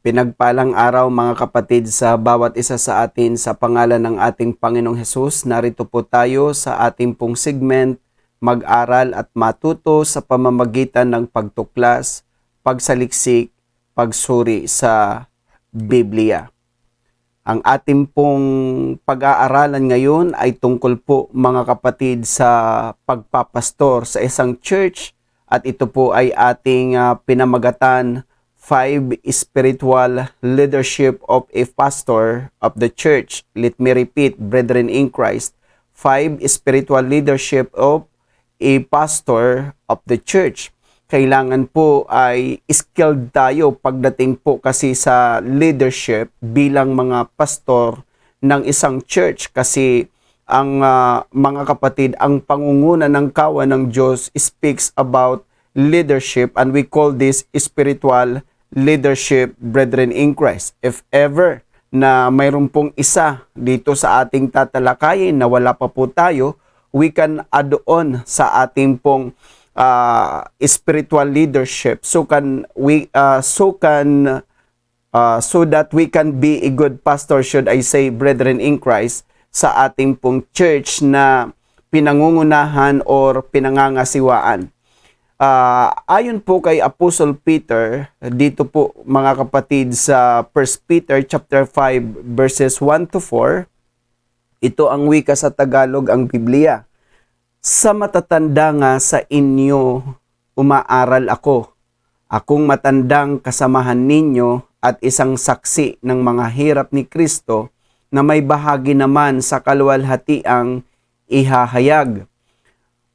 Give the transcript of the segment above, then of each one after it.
Pinagpalang araw mga kapatid sa bawat isa sa atin sa pangalan ng ating Panginoong Hesus. Narito po tayo sa ating pong segment, mag-aral at matuto sa pamamagitan ng pagtuklas, pagsaliksik, pagsuri sa Biblia. Ang ating pong pag-aaralan ngayon ay tungkol po mga kapatid sa pagpapastor sa isang church at ito po ay ating pinamagatan 5 spiritual leadership of a pastor of the church. Let me repeat, brethren in Christ, 5 spiritual leadership of a pastor of the church. Kailangan po ay skilled tayo pagdating po kasi sa leadership bilang mga pastor ng isang church kasi ang mga kapatid, ang pangunguna ng kawan ng Diyos speaks about leadership and we call this spiritual leadership, brethren in Christ. If ever na mayroon pong isa dito sa ating tatalakayin na wala pa po tayo, we can add on sa ating pong spiritual leadership so that we can be a good pastor, should I say, brethren in Christ, sa ating pong church na pinangungunahan or pinangangasiwaan. Ayon po kay Apostle Peter, dito po mga kapatid sa 1 Peter chapter 5 verses 1 to 4, ito ang wika sa Tagalog ang Biblia. Sa matatanda nga sa inyo umaaral ako, akong matandang kasamahan ninyo at isang saksi ng mga hirap ni Kristo na may bahagi naman sa kaluwalhatiang ihahayag.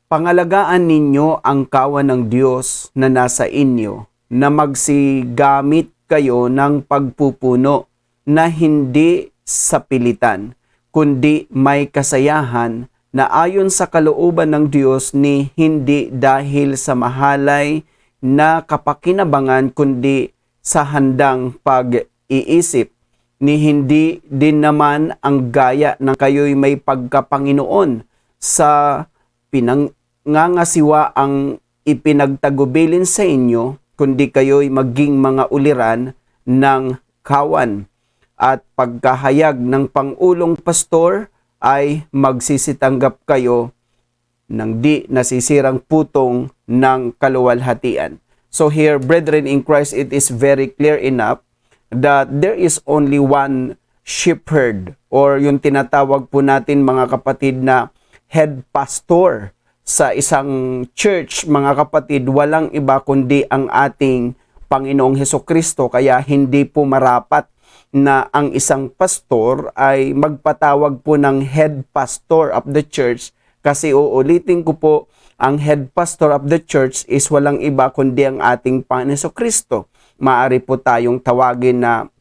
Pangalagaan ninyo ang kawan ng Diyos na nasa inyo, na magsigamit kayo ng pagpupuno na hindi sa pilitan, kundi may kasayahan na ayon sa kalooban ng Diyos ni hindi dahil sa mahalay na kapakinabangan kundi sa handang pag-iisip, ni hindi din naman ang gaya na kayo'y may pagkapanginoon sa pinangangasiwa ang ipinagtagubilin sa inyo, kundi kayo'y maging mga uliran ng kawan. At pagkahayag ng pangulong pastor ay magsisitanggap kayo ng di nasisirang putong ng kaluwalhatian. So here, brethren in Christ, it is very clear enough that there is only one shepherd or yung tinatawag po natin mga kapatid na head pastor sa isang church, mga kapatid. Walang iba kundi ang ating Panginoong Hesukristo. Kaya hindi po marapat na ang isang pastor ay magpatawag po ng head pastor of the church kasi uulitin ko po, ang head pastor of the church is walang iba kundi ang ating Panginoong Hesukristo. Maaari po tayong tawagin na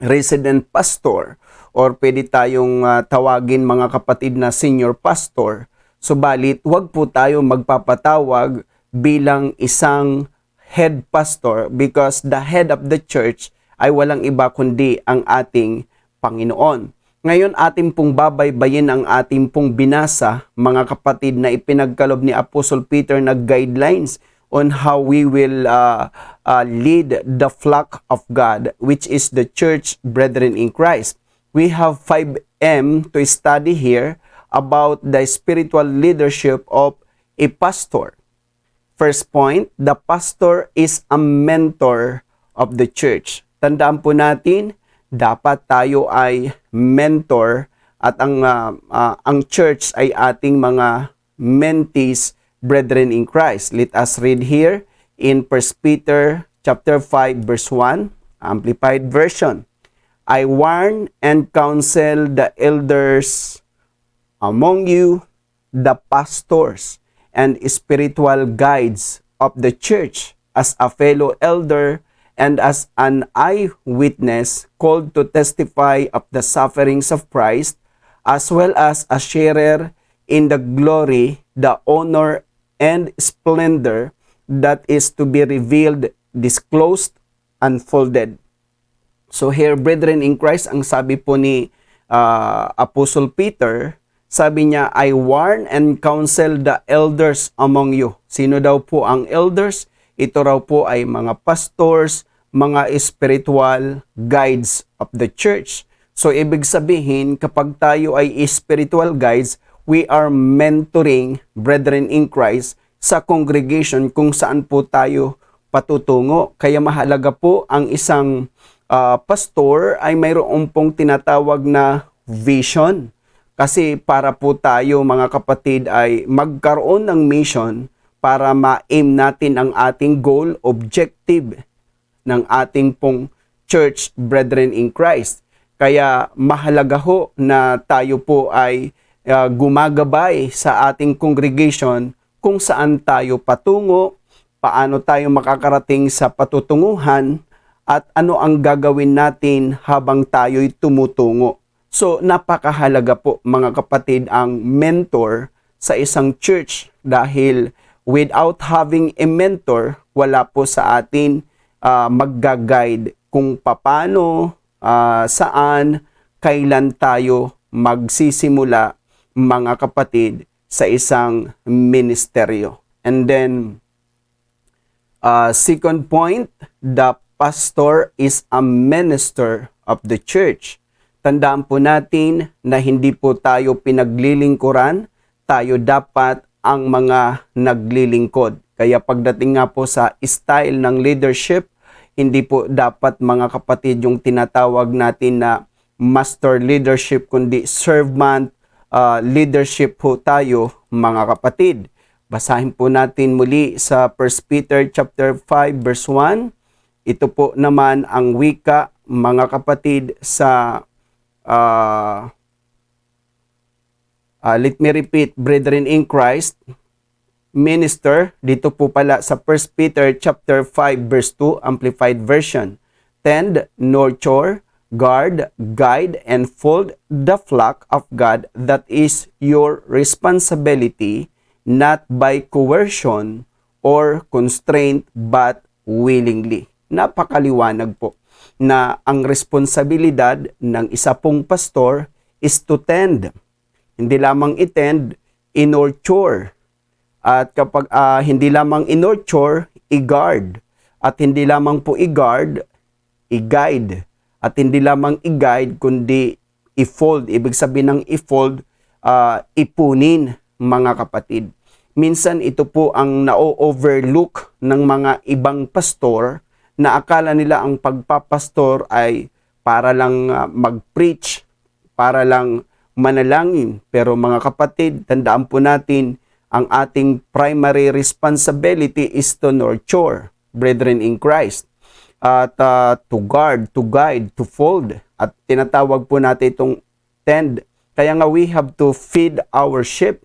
resident pastor or pwede tayong tawagin mga kapatid na senior pastor. Subalit, wag po tayo magpapatawag bilang isang head pastor because the head of the church ay walang iba kundi ang ating Panginoon. Ngayon, ating pong babaybayin ang ating pong binasa, mga kapatid, na ipinagkalob ni Apostle Peter na guidelines on how we will lead the flock of God, which is the church, brethren in Christ. We have 5M to study here about the spiritual leadership of a pastor. First point, the pastor is a mentor of the church. Tandaan po natin, dapat tayo ay mentor at ang church ay ating mga mentees, brethren in Christ. Let us read here in 1 Peter chapter 5 verse 1, Amplified Version. I warn and counsel the elders among you, the pastors and spiritual guides of the church, as a fellow elder and as an eyewitness called to testify of the sufferings of Christ, as well as a sharer in the glory, the honor, and splendor that is to be revealed, disclosed, unfolded. So here, brethren in Christ, ang sabi po ni Apostle Peter, sabi niya, I warn and counsel the elders among you. Sino daw po ang elders? Ito raw po ay mga pastors, mga spiritual guides of the church. So ibig sabihin, kapag tayo ay spiritual guides, we are mentoring brethren in Christ sa congregation kung saan po tayo patutungo. Kaya mahalaga po ang isang pastor ay mayroon pong tinatawag na vision. Kasi para po tayo mga kapatid ay magkaroon ng mission para ma-aim natin ang ating goal, objective ng ating pong church brethren in Christ. Kaya mahalaga ho na tayo po ay gumagabay sa ating congregation kung saan tayo patungo, paano tayo makakarating sa patutunguhan, at ano ang gagawin natin habang tayo'y tumutungo. So napakahalaga po mga kapatid ang mentor sa isang church dahil without having a mentor, wala po sa atin magga-guide kung paano, saan, kailan tayo magsisimula mga kapatid sa isang ministeryo. And then, second point, the pastor is a minister of the church. Tandaan po natin na hindi po tayo pinaglilingkuran, tayo dapat ang mga naglilingkod. Kaya pagdating nga po sa style ng leadership, hindi po dapat mga kapatid yung tinatawag natin na master leadership, kundi servant leadership po tayo mga kapatid. Basahin po natin muli sa 1 Peter chapter 5 verse 1. Ito po naman ang wika mga kapatid sa let me repeat, brethren in Christ, minister, dito po pala sa 1 Peter chapter 5 verse 2, Amplified Version. Tend, nurture, guard, guide, and fold the flock of God that is your responsibility, not by coercion or constraint, but willingly. Napakaliwanag po na ang responsibilidad ng isa pong pastor is to tend. Hindi lamang i-tend, i-nurture. At kapag hindi lamang i-nurture, i-guard. At hindi lamang po i-guard, i-guide. At hindi lamang i-guide, kundi i-fold. Ibig sabihin ng i-fold, ipunin mga kapatid. Minsan ito po ang na-overlook ng mga ibang pastor na akala nila ang pagpapastor ay para lang mag-preach, para lang manalangin. Pero mga kapatid, tandaan po natin, ang ating primary responsibility is to nurture, brethren in Christ. At to guard, to guide, to fold. At tinatawag po natin itong tend. Kaya nga we have to feed our sheep.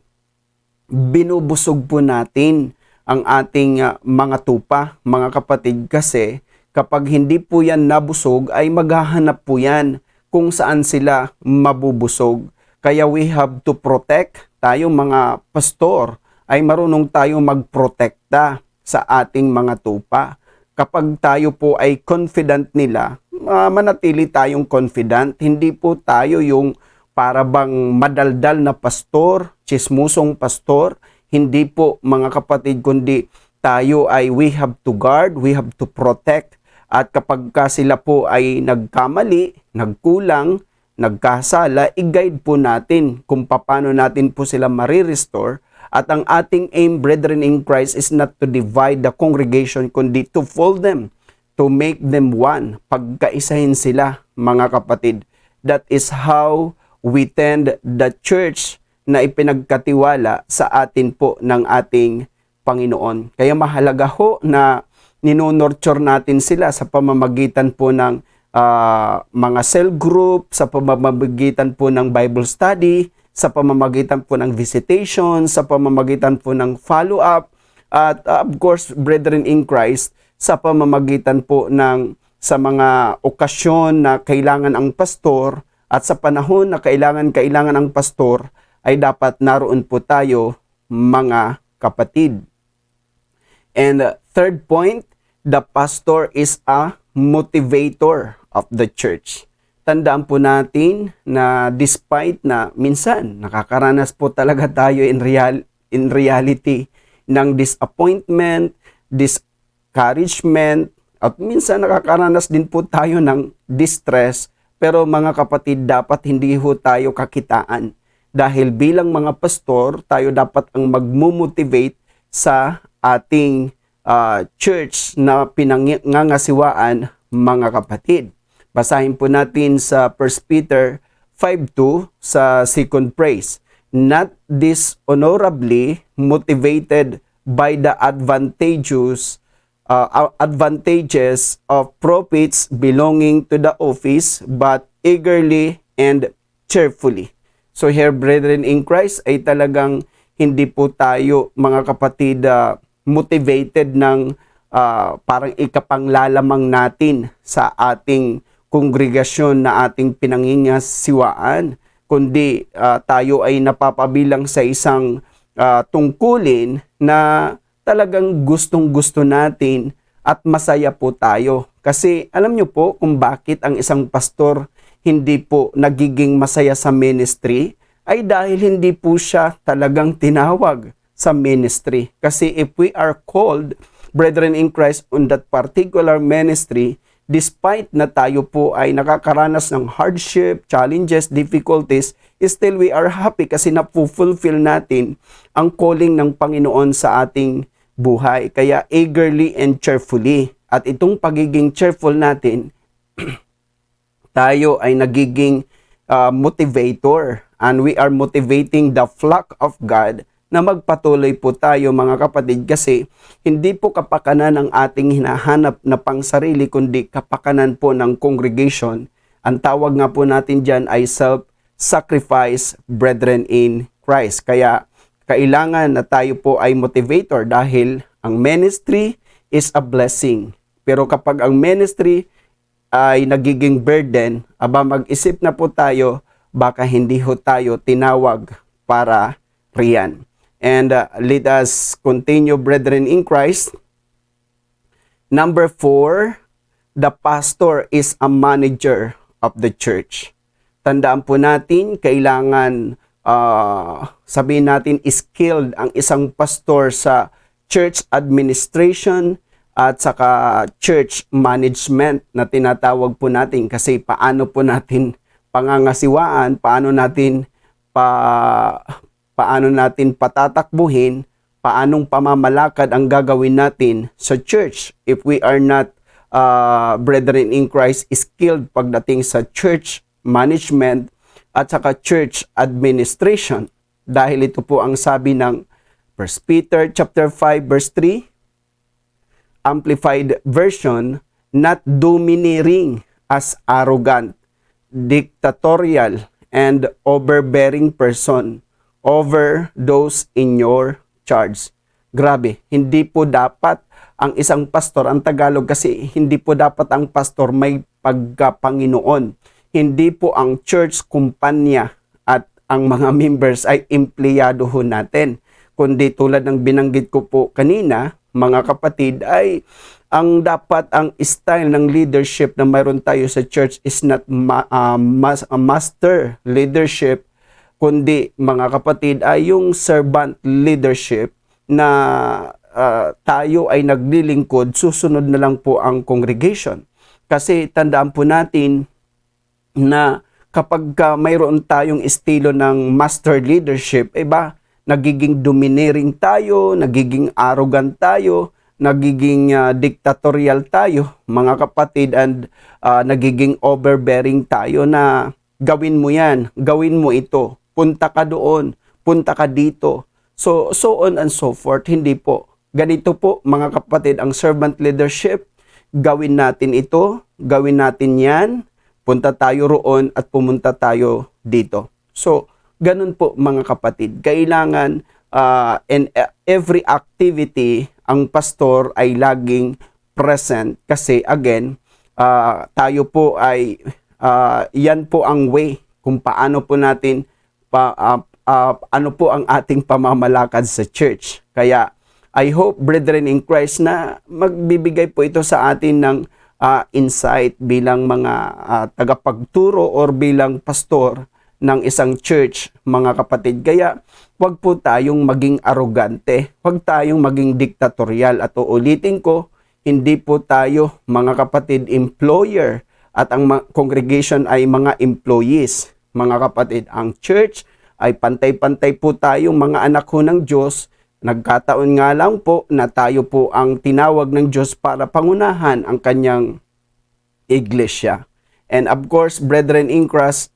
Binubusog po natin ang ating mga tupa, mga kapatid, kasi kapag hindi po yan nabusog, ay maghahanap po yan kung saan sila mabubusog. Kaya we have to protect. Tayo mga pastor ay marunong tayo magprotekta sa ating mga tupa. Kapag tayo po ay confident nila, manatili tayong confident. Hindi po tayo yung para bang madaldal na pastor, chismusong pastor. Hindi po mga kapatid, kundi tayo ay we have to guard, we have to protect. At kapag sila po ay nagkamali, nagkulang, nagkasala, i-guide po natin kung paano natin po sila marirestore. At ang ating aim, brethren in Christ, is not to divide the congregation, kundi to fold them, to make them one. Pagkaisahin sila, mga kapatid. That is how we tend the church na ipinagkatiwala sa atin po ng ating Panginoon. Kaya mahalaga ho na ninonurture natin sila sa pamamagitan po ng mga cell group, sa pamamagitan po ng Bible study, sa pamamagitan po ng visitation, sa pamamagitan po ng follow-up, at of course, brethren in Christ, sa pamamagitan po ng sa mga okasyon na kailangan ang pastor, at sa panahon na kailangan ang pastor, ay dapat naroon po tayo mga kapatid. And third point, the pastor is a motivator of the church. Tandaan po natin na despite na minsan nakakaranas po talaga tayo in reality ng disappointment, discouragement, At minsan nakakaranas din po tayo ng distress, pero mga kapatid, dapat hindi ho tayo kakitaan. Dahil bilang mga pastor, tayo dapat ang magmo-motivate sa ating church na pinangangasiwaan, mga kapatid. Basahin po natin sa 1 Peter 5:2 sa second phrase. Not dishonorably motivated by the advantages of profits belonging to the office, but eagerly and cheerfully. So here, brethren in Christ, ay talagang hindi po tayo, mga kapatid, motivated ng parang ikapanglalamang natin sa ating kongregasyon na ating pinangingasiwaan, kundi tayo ay napapabilang sa isang tungkulin na talagang gustong-gusto natin at masaya po tayo. Kasi alam nyo po kung bakit ang isang pastor hindi po nagiging masaya sa ministry, ay dahil hindi po siya talagang tinawag sa ministry. Kasi if we are called, brethren in Christ, on that particular ministry, despite na tayo po ay nakakaranas ng hardship, challenges, difficulties, still we are happy kasi napufulfill natin ang calling ng Panginoon sa ating buhay. Kaya eagerly and cheerfully. At itong pagiging cheerful natin, tayo ay nagiging motivator, and we are motivating the flock of God na magpatuloy po tayo, mga kapatid, kasi hindi po kapakanan ang ating hinahanap na pangsarili, kundi kapakanan po ng congregation. Ang tawag nga po natin dyan ay self-sacrifice, brethren in Christ. Kaya kailangan na tayo po ay motivator dahil ang ministry is a blessing. Pero kapag ang ministry ay nagiging burden, mag-isip na po tayo, baka hindi ho tayo tinawag para riyan. And let us continue, brethren in Christ. Number 4, the pastor is a manager of the church. Tandaan po natin, kailangan sabihin natin skilled ang isang pastor sa church administration at saka church management na tinatawag po natin, kasi paano po natin pangangasiwaan, paano natin patatakbuhin, paanong pamamalakad ang gagawin natin sa church if we are not brethren in Christ skilled pagdating sa church management at saka church administration. Dahil ito po ang sabi ng 1 Peter chapter 5 verse 3, Amplified Version, not domineering as arrogant, dictatorial, and overbearing person over those in your charge. Grabe, hindi po dapat ang isang pastor, ang Tagalog kasi, hindi po dapat ang pastor may pagka-Panginoon. Hindi po ang church kumpanya at ang mga members ay empleyado ho natin. Kundi tulad ng binanggit ko po kanina, mga kapatid, ay ang dapat ang style ng leadership na mayroon tayo sa church is not master leadership, kundi mga kapatid ay yung servant leadership na tayo ay naglilingkod, susunod na lang po ang congregation. Kasi tandaan po natin na kapag mayroon tayong estilo ng master leadership, nagiging domineering tayo, nagiging arrogant tayo, nagiging dictatorial tayo, mga kapatid, and nagiging overbearing tayo na gawin mo yan, gawin mo ito, punta ka doon, punta ka dito. So on and so forth. Hindi po. Ganito po, mga kapatid, ang servant leadership, gawin natin ito, gawin natin yan, punta tayo roon at pumunta tayo dito. So, ganun po mga kapatid. Kailangan in every activity, ang pastor ay laging present kasi again, tayo po ay, yan po ang way kung paano po natin, ano po ang ating pamamalakad sa church. Kaya, I hope, brethren in Christ, na magbibigay po ito sa atin ng insight bilang mga tagapagturo or bilang pastor ng isang church, mga kapatid. Kaya wag po tayong maging arrogante, wag tayong maging diktatorial. At uulitin ko, hindi po tayo, mga kapatid, employer at ang congregation ay mga employees. Mga kapatid, ang church ay pantay-pantay po tayong mga anak ho ng Diyos. Nagkataon nga lang po na tayo po ang tinawag ng Diyos para pangunahan ang kanyang iglesia. And of course, brethren in Christ,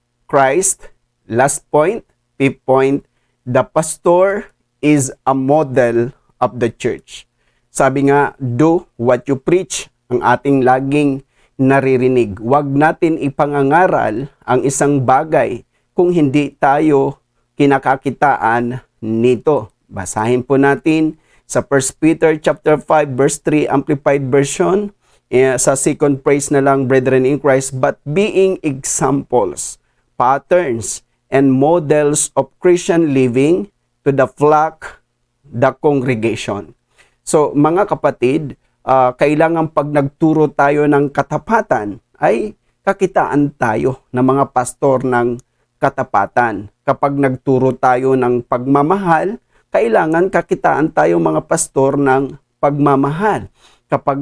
last point, fifth point, the pastor is a model of the church. Sabi nga, do what you preach, ang ating laging naririnig. Huwag natin ipangangaral ang isang bagay kung hindi tayo kinakakitaan nito. Basahin po natin sa 1 Peter chapter 5 verse 3 Amplified Version. Sa second phrase na lang, brethren in Christ, but being examples, patterns, and models of Christian living to the flock, the congregation. So, mga kapatid, kailangan pag nagturo tayo ng katapatan, ay kakitaan tayo ng mga pastor ng katapatan. Kapag nagturo tayo ng pagmamahal, kailangan kakitaan tayo mga pastor ng pagmamahal. Kapag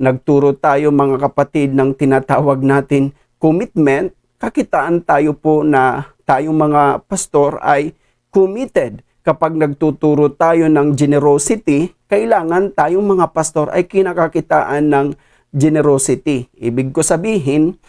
nagturo tayo mga kapatid ng tinatawag natin commitment, kakitaan tayo po na tayong mga pastor ay committed. Kapag nagtuturo tayo ng generosity, kailangan tayong mga pastor ay kinakakitaan ng generosity. Ibig ko sabihin,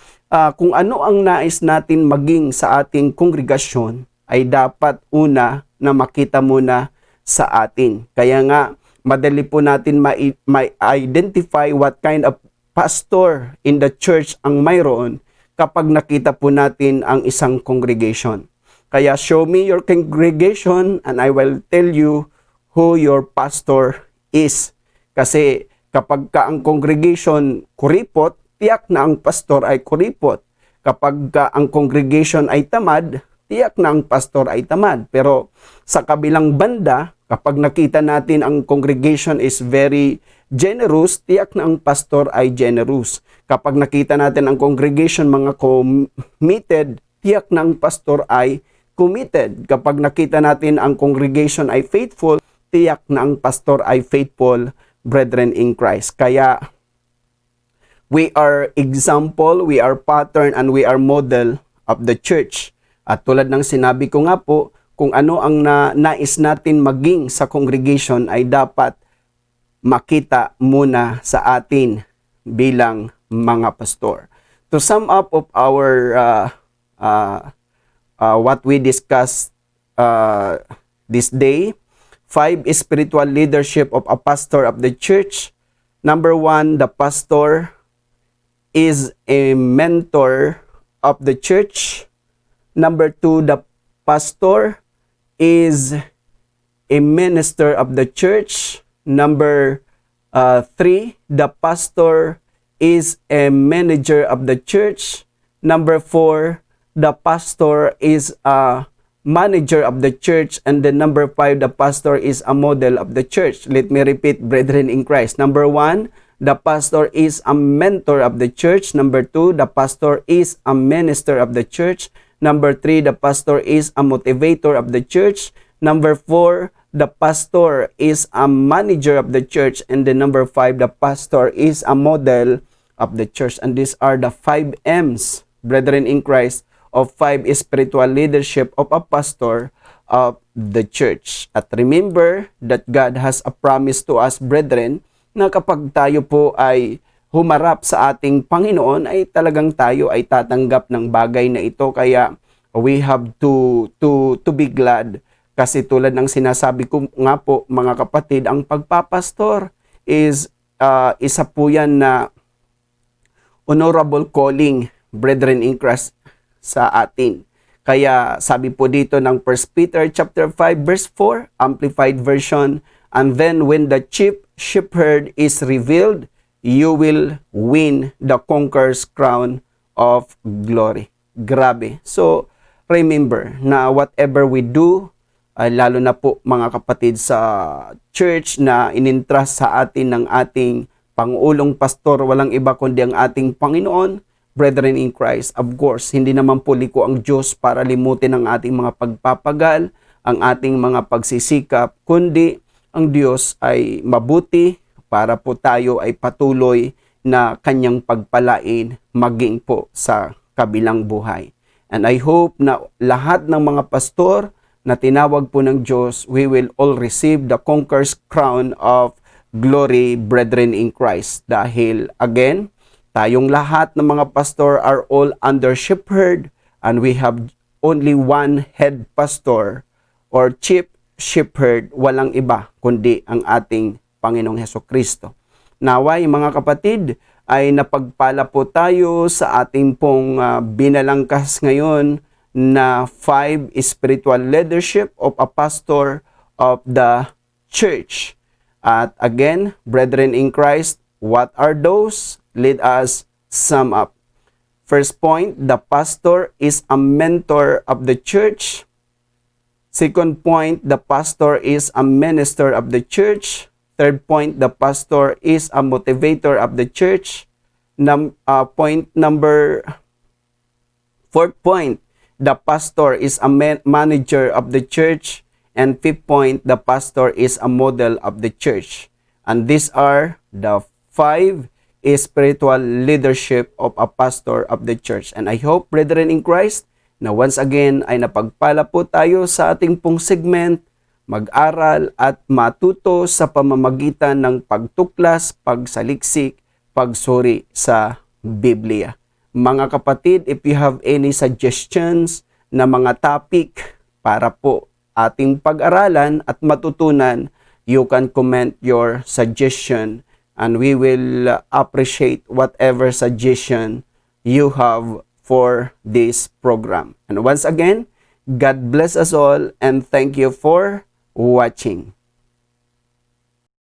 kung ano ang nais natin maging sa ating kongregasyon, ay dapat una na makita muna sa atin. Kaya nga, madali po natin ma-identify what kind of pastor in the church ang mayroon kapag nakita po natin ang isang congregation. Kaya show me your congregation and I will tell you who your pastor is. Kasi kapag ang congregation kuripot, tiyak na ang pastor ay kuripot. Kapag ang congregation ay tamad, tiyak na ang pastor ay tamad. Pero sa kabilang banda, kapag nakita natin ang congregation is very generous, tiyak na ang pastor ay generous. Kapag nakita natin ang congregation mga committed, tiyak na ang pastor ay committed. Kapag nakita natin ang congregation ay faithful, tiyak na ang pastor ay faithful, brethren in Christ. Kaya we are example, we are pattern, and we are model of the church. At tulad ng sinabi ko nga po, kung ano ang nais natin maging sa congregation ay dapat makita muna sa atin bilang mga pastor. To sum up of our what we discussed this day, 5 spiritual leadership of a pastor of the church. Number 1, the pastor is a mentor of the church. Number 2, the pastor is a minister of the church. Number 3, the pastor is a manager of the church. Number 4, the pastor is a manager of the church. And then number 5, the pastor is a model of the church. Let me repeat, brethren in Christ. Number 1, the pastor is a mentor of the church. Number 2, the pastor is a minister of the church. Number 3, the pastor is a motivator of the church. Number 4, the pastor is a manager of the church. And then number 5, the pastor is a model of the church. And these are the 5 M's, brethren in Christ, of 5 spiritual leadership of a pastor of the church. At remember that God has a promise to us, brethren, na kapag tayo po ay humarap sa ating Panginoon ay talagang tayo ay tatanggap ng bagay na ito. Kaya we have to be glad. Kasi tulad ng sinasabi ko nga po mga kapatid, ang pagpapastor is isa po yan na honorable calling, brethren in Christ, sa atin. Kaya sabi po dito ng 1 Peter chapter 5 verse 4, Amplified Version, and then when the chief shepherd is revealed, you will win the conqueror's crown of glory. Grabe. So, remember na whatever we do, lalo na po mga kapatid sa church na inintrust sa atin ng ating Pangulong Pastor, walang iba kundi ang ating Panginoon, brethren in Christ. Of course, hindi naman po liko ang Diyos para limutin ang ating mga pagpapagal, ang ating mga pagsisikap, kundi ang Diyos ay mabuti para po tayo ay patuloy na kanyang pagpalain maging po sa kabilang buhay. And I hope na lahat ng mga pastor na tinawag po ng Diyos, we will all receive the conqueror's crown of glory, brethren in Christ. Dahil again, tayong lahat ng mga pastor are all under shepherd, and we have only one head pastor or chief shepherd, walang iba kundi ang ating Panginoong Hesukristo. Naway mga kapatid, ay napagpala po tayo sa ating pong binalangkas ngayon na 5 spiritual leadership of a pastor of the church. At again, brethren in Christ, what are those? Let us sum up. First point, the pastor is a mentor of the church. Second point, the pastor is a minister of the church. Third point, the pastor is a motivator of the church. Fourth point, the pastor is a manager of the church. And fifth point, the pastor is a model of the church. And these are the 5 spiritual leadership of a pastor of the church. And I hope, brethren in Christ, na once again ay napagpala po tayo sa ating pong segment, mag-aral at matuto sa pamamagitan ng pagtuklas, pagsaliksik, pagsuri sa Biblia. Mga kapatid, if you have any suggestions na mga topic para po ating pag-aralan at matutunan, you can comment your suggestion and we will appreciate whatever suggestion you have for this program. And once again, God bless us all and thank you for watching.